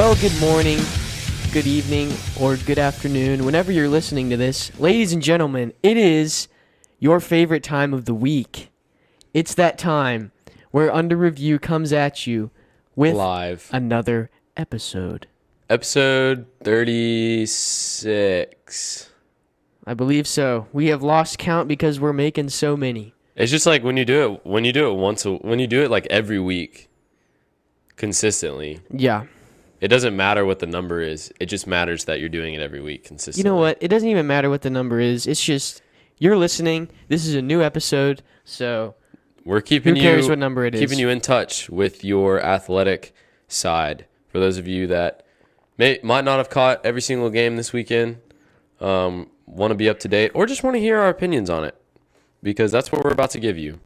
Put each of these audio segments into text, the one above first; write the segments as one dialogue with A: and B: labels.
A: Well, good morning, good evening, or good afternoon, whenever you're listening to this. Ladies and gentlemen, it is your favorite time of the week. It's that time where Under Review comes at you with
B: live
A: another episode.
B: episode 36.
A: I believe so. We have lost count because we're making so many.
B: It's just like when you do it like every week consistently.
A: Yeah.
B: It doesn't matter what the number is. It just matters that you're doing it every week consistently.
A: You know what? It doesn't even matter what the number is. It's just you're listening. This is a new episode, so
B: We're keeping
A: who cares what number it is?
B: Keeping you in touch with your athletic side. For those of you that might not have caught every single game this weekend, want to be up to date, or just want to hear our opinions on it, because that's what we're about to give you.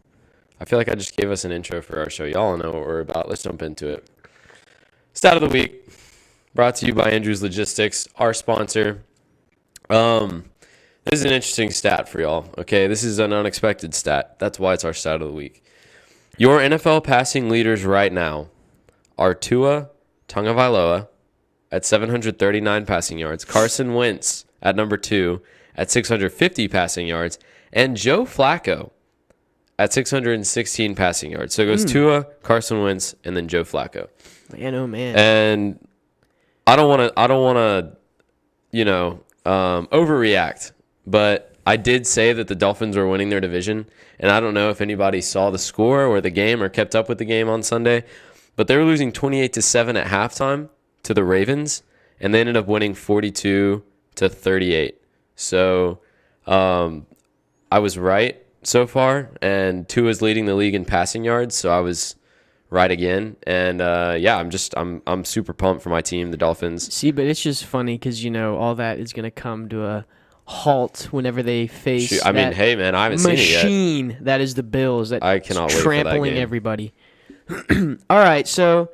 B: I feel like I just gave us an intro for our show. Y'all know what we're about. Let's jump into it. Stat of the week, brought to you by Andrews Logistics, our sponsor. This is an interesting stat for y'all, okay? This is an unexpected stat. That's why it's our stat of the week. Your NFL passing leaders right now are Tua Tagovailoa at 739 passing yards, Carson Wentz at number 2 at 650 passing yards, and Joe Flacco at 616 passing yards. So it goes Tua, Carson Wentz, and then Joe Flacco.
A: Man, oh man.
B: And I don't want to, overreact, but I did say that the Dolphins were winning their division, and I don't know if anybody saw the score or the game or kept up with the game on Sunday, but they were losing 28-7 at halftime to the Ravens, and they ended up winning 42-38. So I was right so far, and Tua's leading the league in passing yards, so I was right again. And I'm super pumped for my team, the Dolphins.
A: See, but it's just funny because all that is going to come to a halt whenever they face
B: I mean, hey man, I haven't seen it yet.
A: Machine that is the Bills that
B: I cannot wait for that
A: trampling
B: game.
A: everybody. All right, so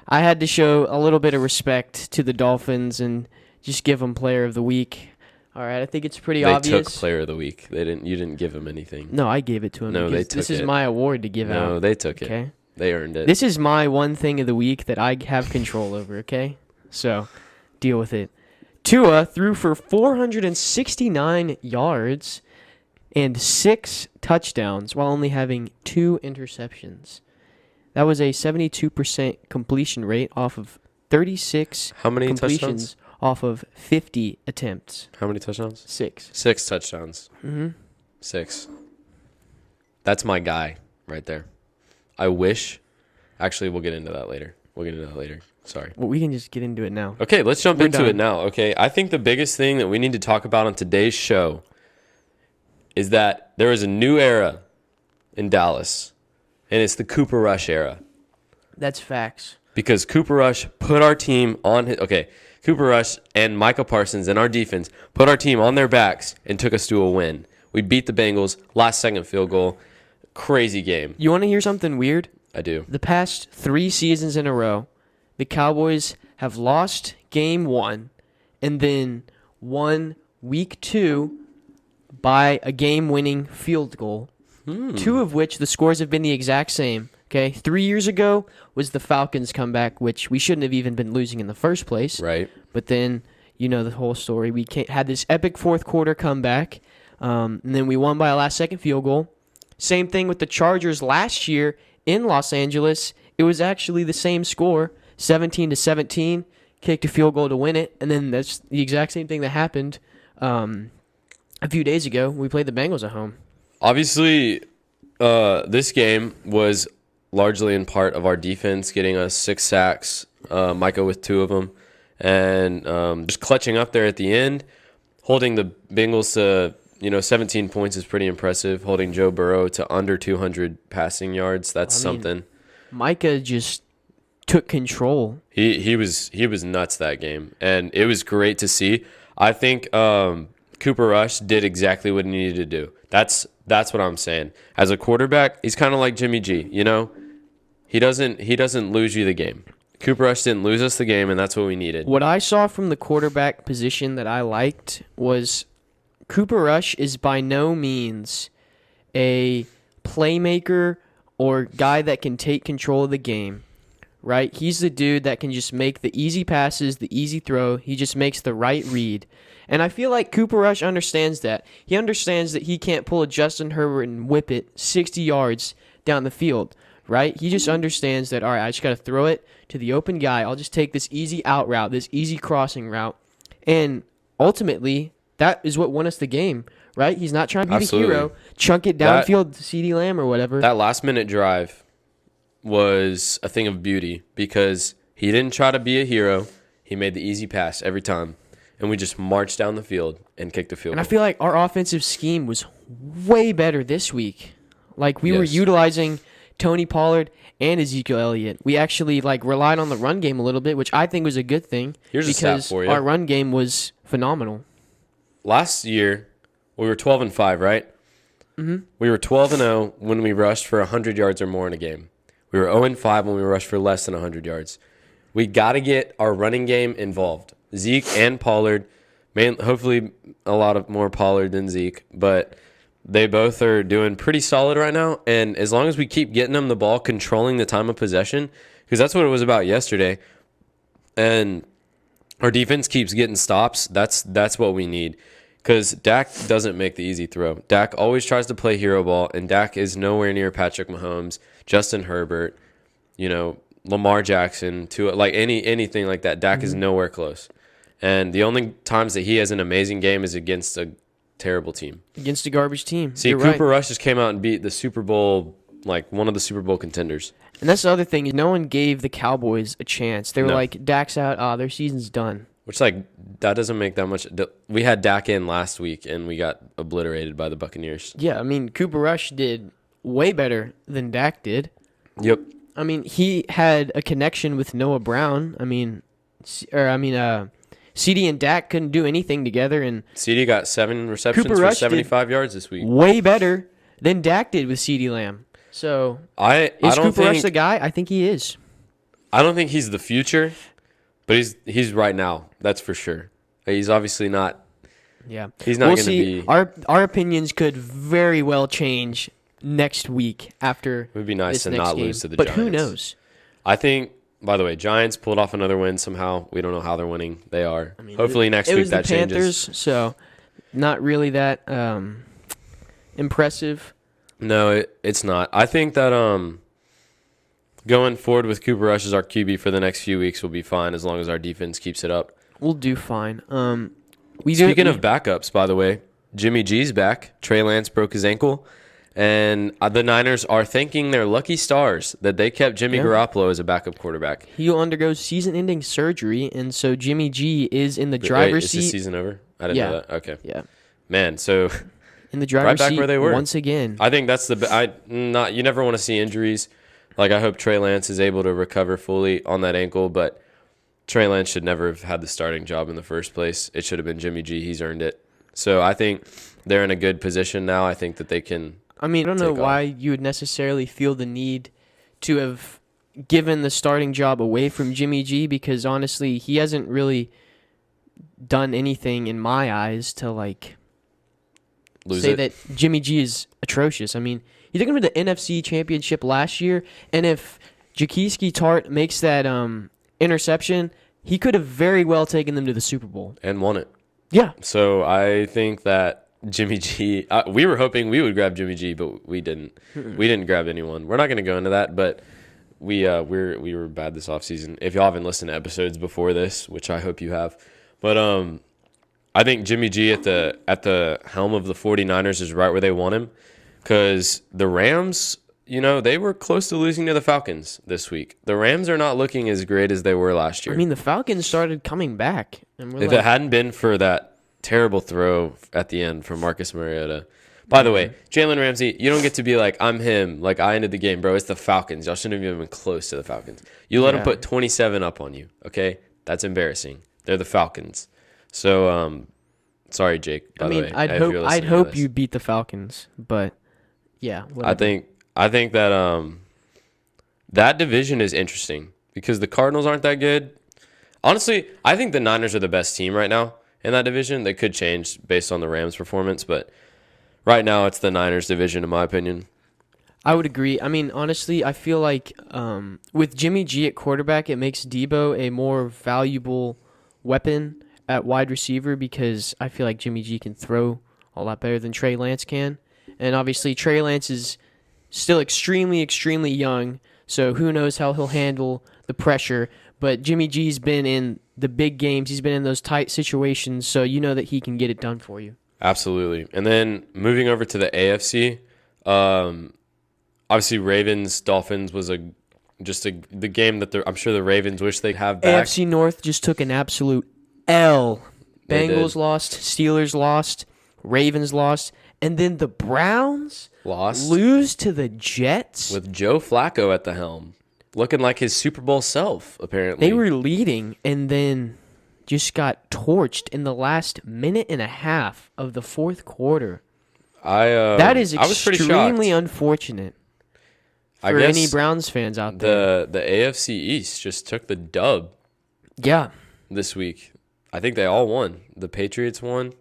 A: I had to show a little bit of respect to the Dolphins and just give them Player of the Week. All right, I think it's pretty obvious.
B: They took Player of the Week. You didn't give them anything.
A: No, I gave it to him.
B: No, they took
A: this is
B: it.
A: my award to give out.
B: No, they took it.
A: Okay.
B: They earned it.
A: This is my one thing of the week that I have control over, okay? So, deal with it. Tua threw for 469 yards and 6 touchdowns while only having 2 interceptions. That was a 72% completion rate off of 36
B: How many
A: completions
B: touchdowns?
A: off of 50 attempts.
B: How many touchdowns?
A: 6.
B: 6 touchdowns.
A: Mm-hmm.
B: 6. That's my guy right there. I wish. Actually, we'll get into that later. Sorry.
A: Well, we can just get into it now.
B: Okay, let's jump
A: We're
B: into
A: done.
B: it now. Okay, I think the biggest thing that we need to talk about on today's show is that there is a new era in Dallas, and it's the Cooper Rush era.
A: That's facts.
B: Because Cooper Rush put our team on his... Okay, Cooper Rush and Micah Parsons and our defense put our team on their backs and took us to a win. We beat the Bengals, last-second field goal. Crazy game.
A: You want to hear something weird?
B: I do.
A: The past 3 seasons in a row, the Cowboys have lost game 1 and then won week 2 by a game-winning field goal, 2 of which the scores have been the exact same. Okay, 3 years ago was the Falcons' comeback, which we shouldn't have even been losing in the first place.
B: Right.
A: But then, you know the whole story. We had this epic fourth-quarter comeback, and then we won by a last-second field goal. Same thing with the Chargers last year in Los Angeles. It was actually the same score, 17-17, kicked a field goal to win it, and then that's the exact same thing that happened a few days ago. We played the Bengals at home.
B: Obviously, this game was largely in part of our defense getting us 6 sacks, Micah with 2 of them, and just clutching up there at the end, holding the Bengals to 17 points is pretty impressive. Holding Joe Burrow to under 200 passing yards, that's something.
A: Micah just took control.
B: He was nuts that game, and it was great to see. I think Cooper Rush did exactly what he needed to do. That's what I'm saying. As a quarterback, he's kind of like Jimmy G. He doesn't lose you the game. Cooper Rush didn't lose us the game, and that's what we needed.
A: What I saw from the quarterback position that I liked was Cooper Rush is by no means a playmaker or guy that can take control of the game. right? He's the dude that can just make the easy passes, the easy throw. He just makes the right read. And I feel like Cooper Rush understands that. He understands that he can't pull a Justin Herbert and whip it 60 yards down the field, right? He just understands that, all right, I just got to throw it to the open guy. I'll just take this easy out route, this easy crossing route. And ultimately, that is what won us the game, right? He's not trying to be
B: Absolutely.
A: the hero, chunk it downfield to CeeDee Lamb or whatever.
B: That last-minute drive was a thing of beauty because he didn't try to be a hero. He made the easy pass every time. And we just marched down the field and kicked the field
A: And
B: goal.
A: I feel like our offensive scheme was way better this week. Like, we were
B: Yes.
A: utilizing Tony Pollard and Ezekiel Elliott. We actually, relied on the run game a little bit, which I think was a good thing.
B: Here's a stat
A: because
B: for you.
A: our run game was phenomenal.
B: Last year, we were 12-5, right? Mm-hmm. We were 12-0 when we rushed for 100 yards or more in a game. We were 0-5 when we rushed for less than 100 yards. We got to get our running game involved. Zeke and Pollard, hopefully a lot of more Pollard than Zeke, but they both are doing pretty solid right now. And as long as we keep getting them the ball, controlling the time of possession, because that's what it was about yesterday, and our defense keeps getting stops, that's what we need. Because Dak doesn't make the easy throw. Dak always tries to play hero ball, and Dak is nowhere near Patrick Mahomes, Justin Herbert, Lamar Jackson, anything like that. Dak is nowhere close. And the only times that he has an amazing game is against a terrible team.
A: Against a garbage team.
B: See,
A: You're
B: Cooper
A: right.
B: Rush just came out and beat the Super Bowl, one of the Super Bowl contenders.
A: And that's the other thing. No one gave the Cowboys a chance. They were
B: No.
A: like, Dak's out. Their season's done.
B: Which, that doesn't make that much. We had Dak in last week, and we got obliterated by the Buccaneers.
A: Yeah, I mean, Cooper Rush did way better than Dak did.
B: Yep.
A: I mean, he had a connection with Noah Brown. CD and Dak couldn't do anything together, and
B: CD got 7 receptions
A: Cooper
B: for
A: Rush
B: 75 yards this week.
A: way better than Dak did with CD Lamb. So,
B: I
A: is
B: don't
A: Cooper Rush
B: think
A: the guy? I think he is.
B: I don't think he's the future, but he's right now. That's for sure. He's obviously not.
A: Yeah,
B: He's not
A: we'll
B: going to
A: see.
B: be.
A: Our opinions could very well change next week after.
B: It would be nice
A: this
B: to
A: next
B: not
A: game.
B: lose to the
A: but
B: Giants.
A: who knows?
B: I think. By the way, Giants pulled off another win somehow. We don't know how they're winning. They are. Hopefully next
A: it
B: week
A: was
B: that
A: the Panthers,
B: changes.
A: so not really that impressive.
B: No, it's not. I think that going forward with Cooper Rush as our QB for the next few weeks will be fine as long as our defense keeps it up.
A: We'll do fine.
B: Speaking of backups, by the way, Jimmy G's back. Trey Lance broke his ankle. And the Niners are thanking their lucky stars that they kept Jimmy Garoppolo as a backup quarterback.
A: He'll undergo season-ending surgery, and so Jimmy G is in the
B: Wait,
A: driver's
B: is
A: seat.
B: the season over? I didn't know that. Okay.
A: Yeah,
B: Man, so
A: in the driver's
B: back
A: seat
B: where they were.
A: once again.
B: I think that's you never want to see injuries. I hope Trey Lance is able to recover fully on that ankle, but Trey Lance should never have had the starting job in the first place. It should have been Jimmy G. He's earned it. So I think they're in a good position now. I think that they can.
A: I mean, I don't know
B: take
A: why you would necessarily feel the need to have given the starting job away from Jimmy G, because honestly, he hasn't really done anything in my eyes to
B: Lose
A: say
B: it.
A: that Jimmy G is atrocious. I mean, he took him to the NFC Championship last year, and if Jaquiski Tart makes that interception, he could have very well taken them to the Super Bowl.
B: And won it.
A: Yeah.
B: So I think that Jimmy G. We were hoping we would grab Jimmy G, but we didn't. We didn't grab anyone. We're not going to go into that, but we were bad this offseason. If y'all haven't listened to episodes before this, which I hope you have, but I think Jimmy G at the helm of the 49ers is right where they want him, because the Rams, they were close to losing to the Falcons this week. The Rams are not looking as great as they were last year.
A: I mean, the Falcons started coming back, and we're
B: If it hadn't been for that terrible throw at the end from Marcus Mariota. By the way, Jalen Ramsey, you don't get to be like, I'm him. I ended the game, bro. It's the Falcons. Y'all shouldn't have even been close to the Falcons. You let them put 27 up on you, okay? That's embarrassing. They're the Falcons. So, sorry, Jake, by the way.
A: I'd hope you beat the Falcons, but yeah. Whatever.
B: I think that that division is interesting because the Cardinals aren't that good. Honestly, I think the Niners are the best team right now in that division. They could change based on the Rams' performance, but right now it's the Niners division in my opinion.
A: I would agree. I mean, honestly, I feel like with Jimmy G at quarterback, it makes Debo a more valuable weapon at wide receiver because I feel like Jimmy G can throw a lot better than Trey Lance can. And obviously, Trey Lance is still extremely, extremely young, so who knows how he'll handle the pressure. But Jimmy G's been in the big games. He's been in those tight situations, so you know that he can get it done for you.
B: Absolutely. And then moving over to the AFC, obviously Ravens Dolphins was the game that I'm sure the Ravens wish they'd have back.
A: AFC North just took an absolute L.
B: They
A: Bengals
B: did.
A: lost, Steelers lost, Ravens lost, and then the Browns
B: Lost
A: lose to the Jets.
B: with Joe Flacco at the helm, looking like his Super Bowl self. Apparently,
A: They were leading and then just got torched in the last minute and a half of the fourth quarter. That is
B: I was pretty
A: extremely
B: shocked.
A: unfortunate
B: I
A: for
B: guess
A: any Browns fans out there.
B: the AFC East just took the dub
A: Yeah.
B: this week. I think they all won. The Patriots won.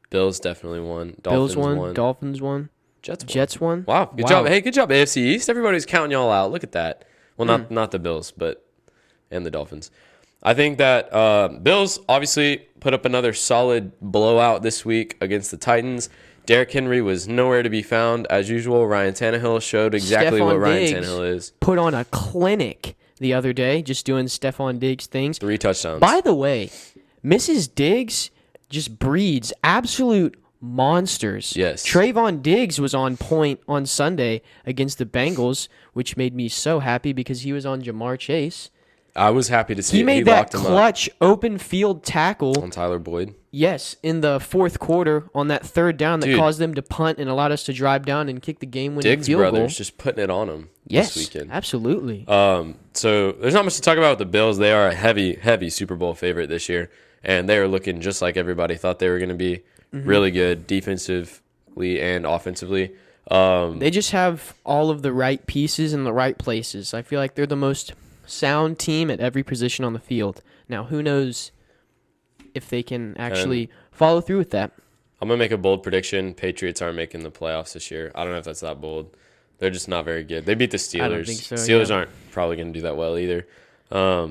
B: Bills definitely won. Dolphins
A: Bills won, Dolphins won,
B: Jets won.
A: Jets won.
B: Wow, good job. Hey, good job, AFC East. Everybody's counting y'all out. Look at that. Well, not the Bills, but and the Dolphins. I think that Bills obviously put up another solid blowout this week against the Titans. Derrick Henry was nowhere to be found as usual. Ryan Tannehill showed exactly what
A: Stephon
B: Ryan
A: Diggs
B: Tannehill is.
A: Put on a clinic the other day, just doing Stephon Diggs things.
B: 3 touchdowns.
A: By the way, Mrs. Diggs just breeds absolute monsters.
B: Yes.
A: Trayvon Diggs was on point on Sunday against the Bengals, which made me so happy because he was on Jamar Chase.
B: I was happy to see
A: He
B: it.
A: made that
B: locked him up
A: clutch open field tackle.
B: on Tyler Boyd.
A: Yes, in the fourth quarter on that third down that
B: Dude.
A: caused them to punt and allowed us to drive down and kick the game-winning
B: Diggs
A: field goal.
B: brothers just putting it on him
A: Yes,
B: this weekend.
A: absolutely.
B: So there's not much to talk about with the Bills. They are a heavy, heavy Super Bowl favorite this year, and they are looking just like everybody thought they were going to be. Really good defensively and offensively.
A: They just have all of the right pieces in the right places. I feel like they're the most sound team at every position on the field. Now, who knows if they can actually follow through with that?
B: I'm going to make a bold prediction. Patriots aren't making the playoffs this year. I don't know if that's that bold. They're just not very good. They beat the Steelers.
A: I don't think so,
B: Steelers
A: yeah.
B: aren't probably going to do that well either.
A: I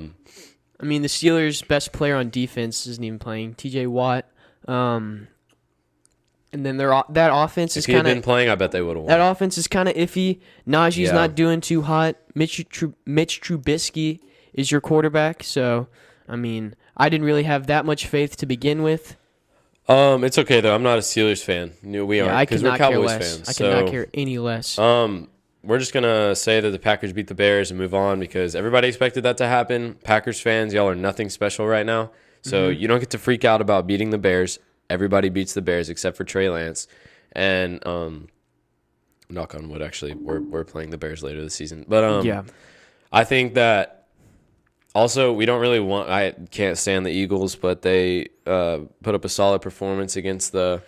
A: mean, the Steelers' best player on defense isn't even playing, T.J. Watt. And then that offense is
B: If he had
A: kind
B: been
A: of
B: playing, I bet they would have won.
A: that offense is kind of iffy. Najee's
B: Yeah.
A: not doing too hot. Mitch Trubisky is your quarterback, so I mean, I didn't really have that much faith to begin with.
B: It's okay though. I'm not a Steelers fan. No, we
A: Yeah,
B: aren't
A: I
B: because
A: could
B: we're
A: not care
B: Cowboys
A: less.
B: fans.
A: I
B: so,
A: could not care any less.
B: We're just gonna say that the Packers beat the Bears and move on because everybody expected that to happen. Packers fans, y'all are nothing special right now, so you don't get to freak out about beating the Bears. Everybody beats the Bears except for Trey Lance, and knock on wood. Actually, we're playing the Bears later this season, but
A: Yeah.
B: I think that. Also, we don't really want. I can't stand the Eagles, but they put up a solid performance against the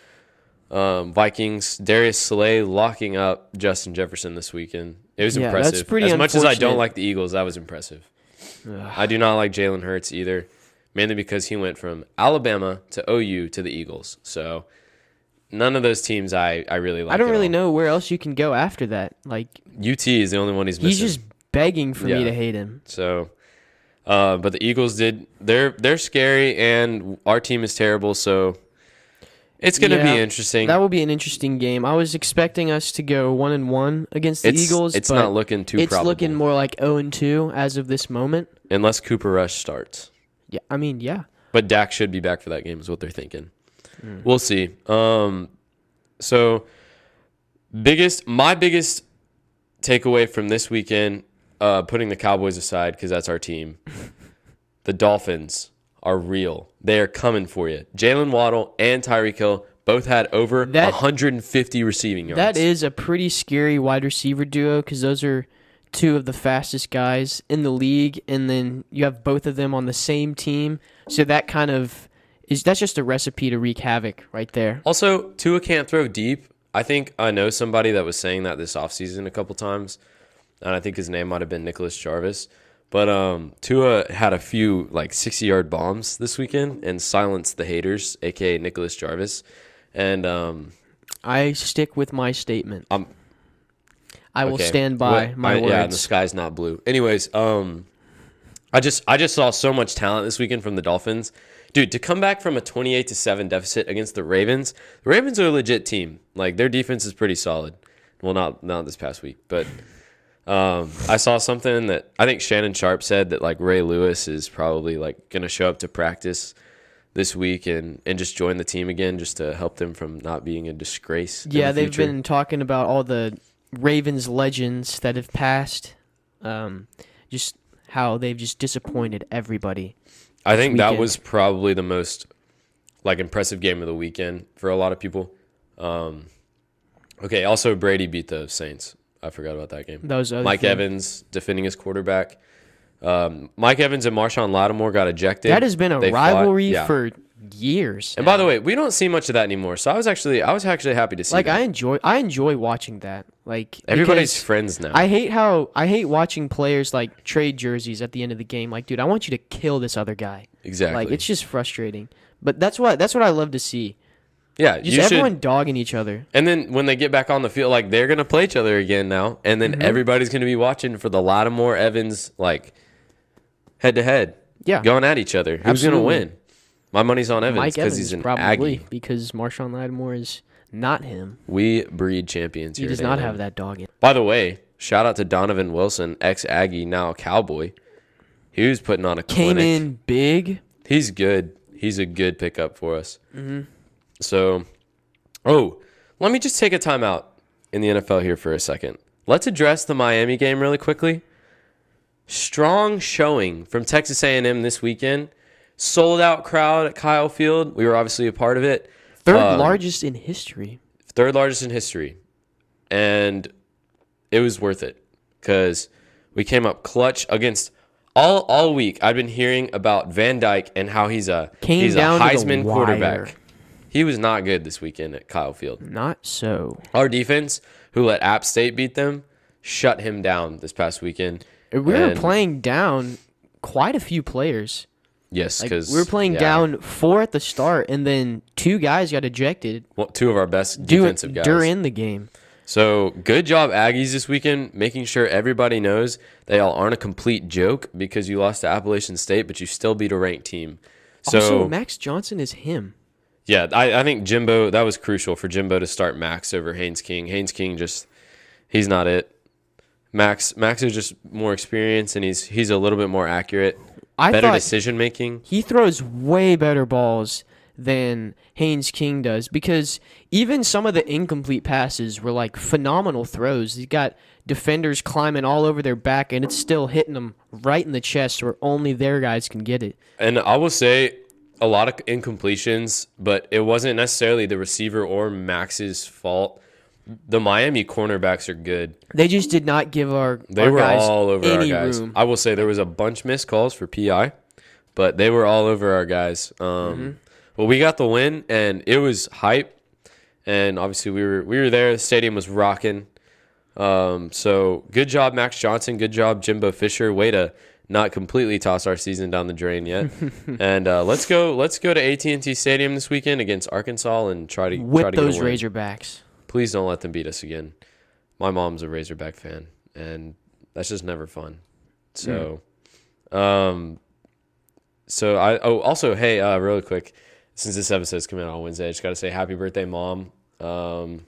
B: Vikings. Darius Slay locking up Justin Jefferson this weekend. It was
A: Yeah,
B: impressive.
A: that's pretty
B: As much as I don't
A: unfortunate.
B: like the Eagles, that was impressive. I do not like Jalen Hurts either, mainly because he went from Alabama to OU to the Eagles. So none of those teams I really like.
A: I don't
B: at
A: really
B: all.
A: know where else you can go after that. Like,
B: UT is the only one he's missing.
A: he's just begging for me
B: Yeah.
A: to hate him.
B: So, but the Eagles did. They're scary, and our team is terrible. So, it's going to
A: Yeah,
B: be interesting.
A: That will be an interesting game. I was expecting us to go 1-1 against the Eagles.
B: It's
A: but
B: not looking too
A: It's
B: probable.
A: looking more like 0-2 as of this moment.
B: Unless Cooper Rush starts.
A: Yeah, I mean, yeah.
B: But Dak should be back for that game, is what they're thinking. We'll see. So, my biggest takeaway from this weekend, putting the Cowboys aside because that's our team, the Dolphins are real. They are coming for you. Jalen Waddle and Tyreek Hill both had over 150 receiving yards.
A: That is a pretty scary wide receiver duo because those are two of the fastest guys in the league, and then you have both of them on the same team. So that kind of that's just a recipe to wreak havoc right there.
B: Also, Tua can't throw deep. I think I know somebody that was saying that this offseason a couple times, and I think his name might have been Nicholas Jarvis. But Tua had a few like 60-yard bombs this weekend and silenced the haters, aka Nicholas Jarvis. And
A: I stick with my statement. I will
B: Okay.
A: stand by
B: What-
A: my words.
B: Yeah, and the sky's not blue. Anyways, I just saw so much talent this weekend from the Dolphins. Dude, to come back from a 28-7 deficit against the Ravens are a legit team. Like, their defense is pretty solid. Well, not this past week, but I saw something that I think Shannon Sharp said that like Ray Lewis is probably like going to show up to practice this week and just join the team again just to help them from not being a disgrace.
A: Yeah,
B: in the
A: they've
B: future.
A: been talking about all the Ravens legends that have passed. Just how they've just disappointed everybody.
B: I think that
A: weekend.
B: was probably the most like impressive game of the weekend for a lot of people. Okay, also Brady beat the Saints. I forgot about that game.
A: That was the other
B: Mike
A: thing.
B: Evans defending his quarterback. Mike Evans and Marshawn Lattimore got ejected.
A: That has been a
B: They fought-
A: rivalry
B: yeah.
A: for years.
B: And
A: now.
B: by the way, we don't see much of that anymore. So I was actually happy to see.
A: like
B: that.
A: I enjoy watching that. Like
B: Everybody's
A: because
B: friends now.
A: I hate watching players like trade jerseys at the end of the game. Like, dude, I want you to kill this other guy.
B: exactly.
A: Like, it's just frustrating. But that's what I love to see.
B: yeah,
A: Just
B: you
A: everyone
B: should.
A: dogging each other.
B: And then when they get back on the field, like they're gonna play each other again now, and then
A: Mm-hmm.
B: everybody's gonna be watching for the Lattimore Evans like head to head,
A: Yeah.
B: going at each other. Who's
A: Absolutely.
B: gonna win? My money's on Evans
A: Mike
B: because
A: Evans
B: he's an
A: probably
B: Aggie.
A: because Marshawn Lattimore is not him.
B: We breed champions
A: He
B: here.
A: does
B: at
A: not
B: A&M.
A: have that dog in.
B: By the way, shout out to Donovan Wilson, ex Aggie, now a Cowboy. He was putting on a
A: Came
B: clinic.
A: in big.
B: He's good. He's a good pickup for us.
A: Mm-hmm.
B: So, let me just take a timeout in the NFL here for a second. Let's address the Miami game really quickly. Strong showing from Texas A&M this weekend. Sold out crowd at Kyle Field. We were obviously a part of it.
A: Third largest in history.
B: Third largest in history. And it was worth it because we came up clutch against all week. I've been hearing about Van Dyke and how he's a
A: Down to the
B: Heisman
A: wire.
B: quarterback. He was not good this weekend at Kyle Field.
A: Not so.
B: Our defense, who let App State beat them, shut him down this past weekend.
A: We were
B: And-
A: playing down quite a few players.
B: Yes,
A: Like,
B: because
A: we were playing down 4 at the start, and then 2 guys got ejected
B: two of our best defensive guys.
A: during the game.
B: So good job, Aggies, this weekend, making sure everybody knows they all aren't a complete joke because you lost to Appalachian State, but you still beat a ranked team. So
A: Also, Max Johnson is him.
B: yeah, I think Jimbo, that was crucial for Jimbo to start Max over Haynes King. Haynes King he's not it. Max is just more experienced and he's a little bit more accurate, better
A: thought
B: decision making.
A: he throws way better balls than Haynes King does because even some of the incomplete passes were like phenomenal throws. He got defenders climbing all over their back, and it's still hitting them right in the chest where only their guys can get it.
B: And I will say a lot of incompletions, but it wasn't necessarily the receiver or Max's fault. The Miami cornerbacks are good.
A: They just did not give our
B: They
A: our
B: were
A: guys
B: all over our
A: any
B: guys.
A: room.
B: I will say there was a bunch missed calls for PI, but they were all over our guys. Well, we got the win, and it was hype. And obviously, we were there. The stadium was rocking. So good job, Max Johnson. Good job, Jimbo Fisher. Way to not completely toss our season down the drain yet. And let's go to AT&T Stadium this weekend against Arkansas and try to
A: Whip
B: get
A: those
B: a win.
A: Razorbacks.
B: Please don't let them beat us again. My mom's a Razorback fan, and that's just never fun. So, also, hey, really quick, since this episode's coming out on Wednesday, I just got to say happy birthday, Mom. Hope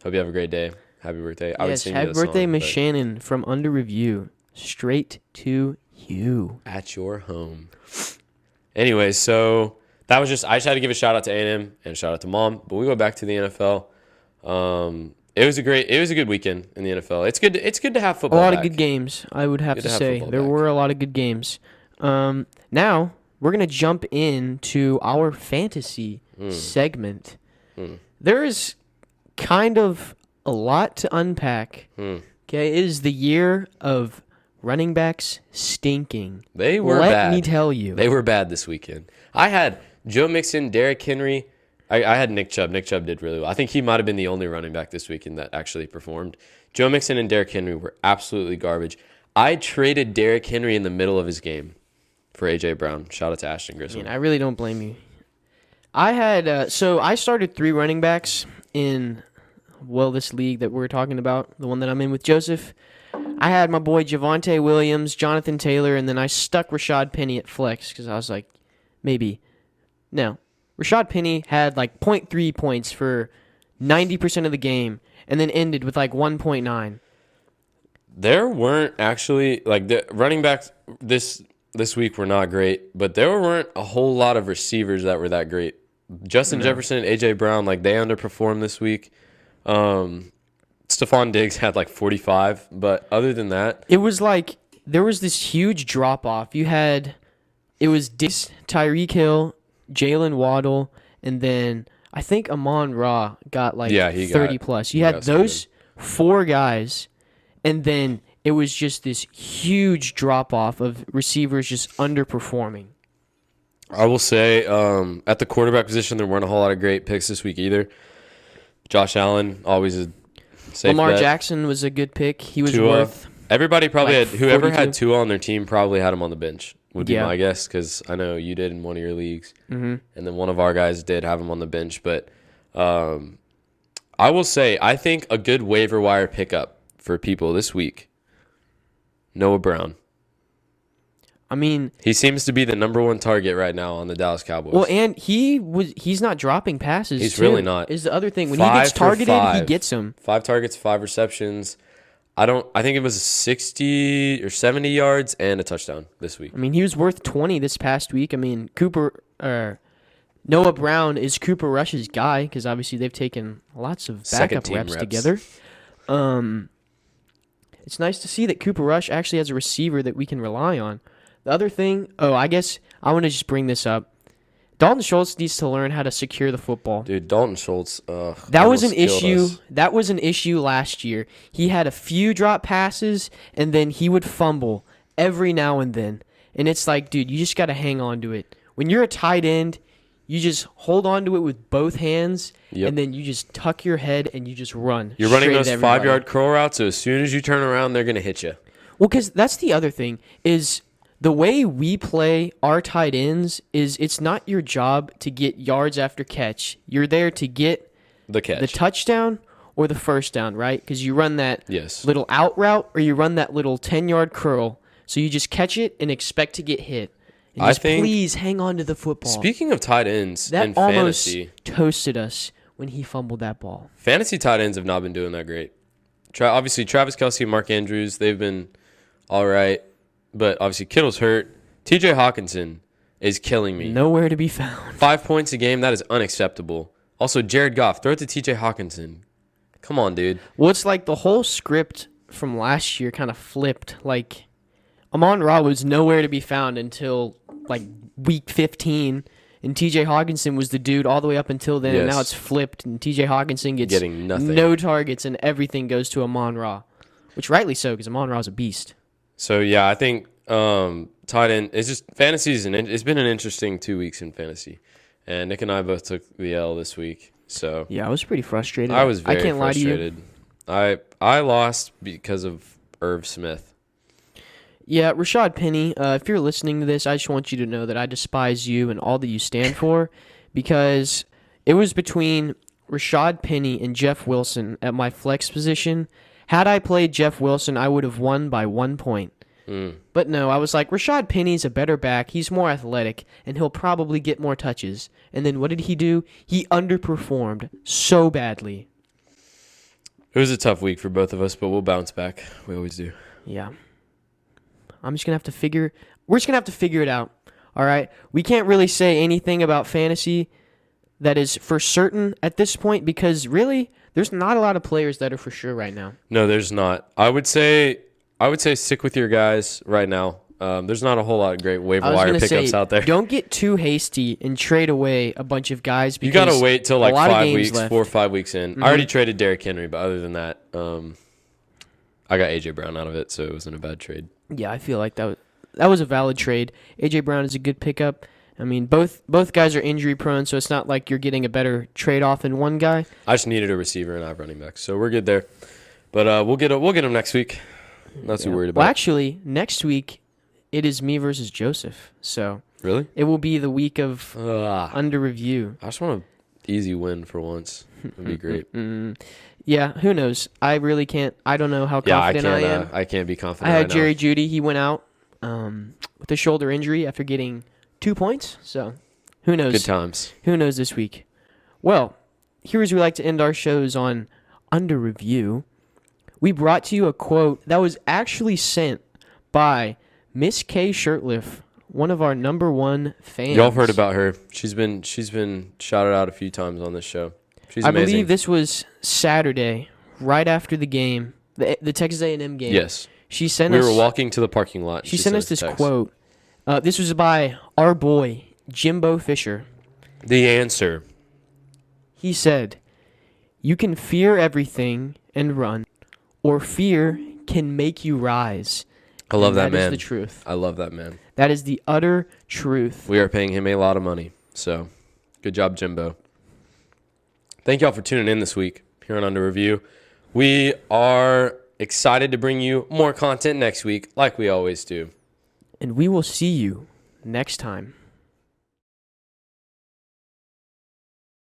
B: you have a great day. Happy birthday. I would
A: Yes,
B: sing you
A: happy
B: the song,
A: birthday, Miss
B: but
A: Shannon from Under Review. Straight to you.
B: At your home. Anyways, so that was I just had to give a shout out to A&M and a shout out to Mom, but we go back to the NFL. It was a good weekend in the NFL. It's good to have
A: A
B: football
A: lot
B: back.
A: of good games, I would have
B: Good
A: to
B: to have
A: say.
B: football
A: There
B: back.
A: were a lot of good games. Now, we're going to jump into our fantasy segment. There is kind of a lot to unpack. Okay, it is the year of running backs stinking.
B: They were
A: Let
B: bad.
A: me tell you.
B: They were bad this weekend. I had Joe Mixon, Derrick Henry. I had Nick Chubb. Nick Chubb did really well. I think he might have been the only running back this weekend that actually performed. Joe Mixon and Derrick Henry were absolutely garbage. I traded Derrick Henry in the middle of his game for A.J. Brown. Shout out to Ashton Grissom.
A: I really don't blame you. I had so I started 3 running backs in this league that we're talking about, the one that I'm in with Joseph, I had my boy Javonte Williams, Jonathan Taylor, and then I stuck Rashad Penny at flex because I was like, maybe. No. Rashad Penny had like 0.3 points for 90% of the game and then ended with like 1.9.
B: There weren't actually, like, the running backs this week were not great, but there weren't a whole lot of receivers that were that great. Justin Jefferson and A.J. Brown, like, they underperformed this week. Stephon Diggs had like 45, but other than that,
A: it was like there was this huge drop off. It was Diggs, Tyreek Hill, Jalen Waddle, and then I think Amon Ra got like 30 plus. You had those 4 guys, and then it was just this huge drop off of receivers just underperforming.
B: I will say at the quarterback position, there weren't a whole lot of great picks this week either. Josh Allen, always a safe
A: Lamar
B: bet.
A: Jackson was a good pick. He was
B: Tua.
A: worth.
B: Everybody probably
A: like
B: had, whoever
A: 42.
B: had Tua on their team probably had him on the bench, would be
A: Yeah.
B: my guess, because I know you did in one of your leagues.
A: Mm-hmm.
B: And then one of our guys did have him on the bench. But I will say, I think a good waiver wire pickup for people this week, Noah Brown.
A: I mean,
B: He seems to be the number 1 target right now on the Dallas Cowboys.
A: well, and he's not dropping passes.
B: He's
A: too,
B: really not.
A: Is the other thing. When he
B: 5
A: gets
B: for
A: targeted, he
B: 5.
A: gets them.
B: 5 targets, 5 receptions. I think it was 60 or 70 yards and a touchdown this week.
A: I mean, he was worth 20 this past week. I mean, Noah Brown is Cooper Rush's guy because obviously they've taken lots of backup
B: Second-team
A: reps
B: reps.
A: together. It's nice to see that Cooper Rush actually has a receiver that we can rely on. The other thing, I guess I want to just bring this up. Dalton Schultz needs to learn how to secure the football.
B: Dude, Dalton Schultz.
A: That was an
B: almost killed
A: issue.
B: us.
A: That was an issue last year. He had a few drop passes, and then he would fumble every now and then. And it's like, dude, you just got to hang on to it. When you're a tight end, you just hold on to it with both hands,
B: Yep.
A: and then you just tuck your head and you just run.
B: You're running
A: straight
B: those
A: at everybody.
B: 5-yard curl routes, so as soon as you turn around, they're going to hit you.
A: Well, because that's the other thing is the way we play our tight ends is it's not your job to get yards after catch. You're there to get
B: The catch.
A: the touchdown or the first down, right? Because you run that
B: Yes.
A: little out route or you run that little 10-yard curl. So you just catch it and expect to get hit. And
B: I
A: just
B: think-
A: please hang on to the football.
B: Speaking of tight ends
A: that
B: in
A: almost
B: fantasy,
A: toasted us when he fumbled that ball.
B: fantasy tight ends have not been doing that great. Obviously, Travis Kelce and Mark Andrews, they've been all right. But obviously, Kittle's hurt. TJ Hawkinson is killing me.
A: Nowhere to be found.
B: 5 points a game, that is unacceptable. Also, Jared Goff, throw it to TJ Hawkinson. Come on, dude.
A: Well, it's like the whole script from last year kind of flipped. Like, Amon Ra was nowhere to be found until, like, week 15. And TJ Hawkinson was the dude all the way up until then. And
B: Yes.
A: now it's flipped. And TJ Hawkinson gets
B: Getting nothing.
A: no targets. And everything goes to Amon Ra. Which rightly so, because Amon Ra's a beast.
B: So, yeah, I think tight end, it's just fantasy it's been an interesting 2 weeks in fantasy. And Nick and I both took the L this week. So,
A: Yeah, I was pretty frustrated.
B: I was very
A: I can't
B: frustrated.
A: lie to you.
B: I lost because of Irv Smith.
A: Yeah, Rashad Penny, if you're listening to this, I just want you to know that I despise you and all that you stand for because it was between Rashad Penny and Jeff Wilson at my flex position. Had I played Jeff Wilson, I would have won by 1 point. But no, I was like, Rashad Penny's a better back. He's more athletic, and he'll probably get more touches. And then what did he do? He underperformed so badly.
B: It was a tough week for both of us, but we'll bounce back. We always do.
A: Yeah. We're just going to have to figure it out. All right? We can't really say anything about fantasy that is for certain at this point because really there's not a lot of players that are for sure right now.
B: No, there's not. I would say stick with your guys right now. There's not a whole lot of great waiver
A: I was
B: wire
A: going to
B: pickups
A: say,
B: out there.
A: don't get too hasty and trade away a bunch of guys
B: You
A: because
B: got to wait till
A: a
B: like
A: lot of
B: 5
A: games
B: weeks,
A: left.
B: 4 or 5 weeks in. I already traded Derrick Henry, but other than that, I got A.J. Brown out of it, so it wasn't a bad trade.
A: Yeah, I feel like that was a valid trade. AJ Brown is a good pickup. I mean, both guys are injury prone, so it's not like you're getting a better trade off in one guy.
B: I just needed a receiver and I have running backs, so we're good there. But we'll get him next week. Not too worried about
A: Well,
B: it.
A: actually, next week it is me versus Joseph, so
B: Really?
A: it will be the week of
B: I
A: under review.
B: just want to easy win for once. Would be great.
A: Yeah, who knows? I really can't. I don't know how
B: Yeah,
A: confident I am.
B: I can't be
A: I
B: confident.
A: had
B: right now.
A: Jerry Jeudy. He went out with a shoulder injury after getting 2 points. So who knows?
B: Good times.
A: Who knows this week? Well, here's we like to end our shows on Under Review. We brought to you a quote that was actually sent by Miss K Shirtliff, one of our number one fans.
B: Y'all have heard about her. She's been shouted out a few times on this show. She's
A: I
B: amazing.
A: believe this was Saturday, right after the game, the Texas A&M game.
B: Yes.
A: She sent
B: We
A: us.
B: were walking to the parking lot.
A: She sent us this
B: text.
A: quote. This was by our boy Jimbo Fisher.
B: The answer.
A: He said, "You can fear everything and run, or fear can make you rise."
B: I love
A: And
B: that man.
A: That is the truth.
B: I love that man.
A: That is the utter truth.
B: We are paying him a lot of money. So, good job, Jimbo. Thank y'all for tuning in this week here on Under Review. We are excited to bring you more content next week, like we always do.
A: And we will see you next time.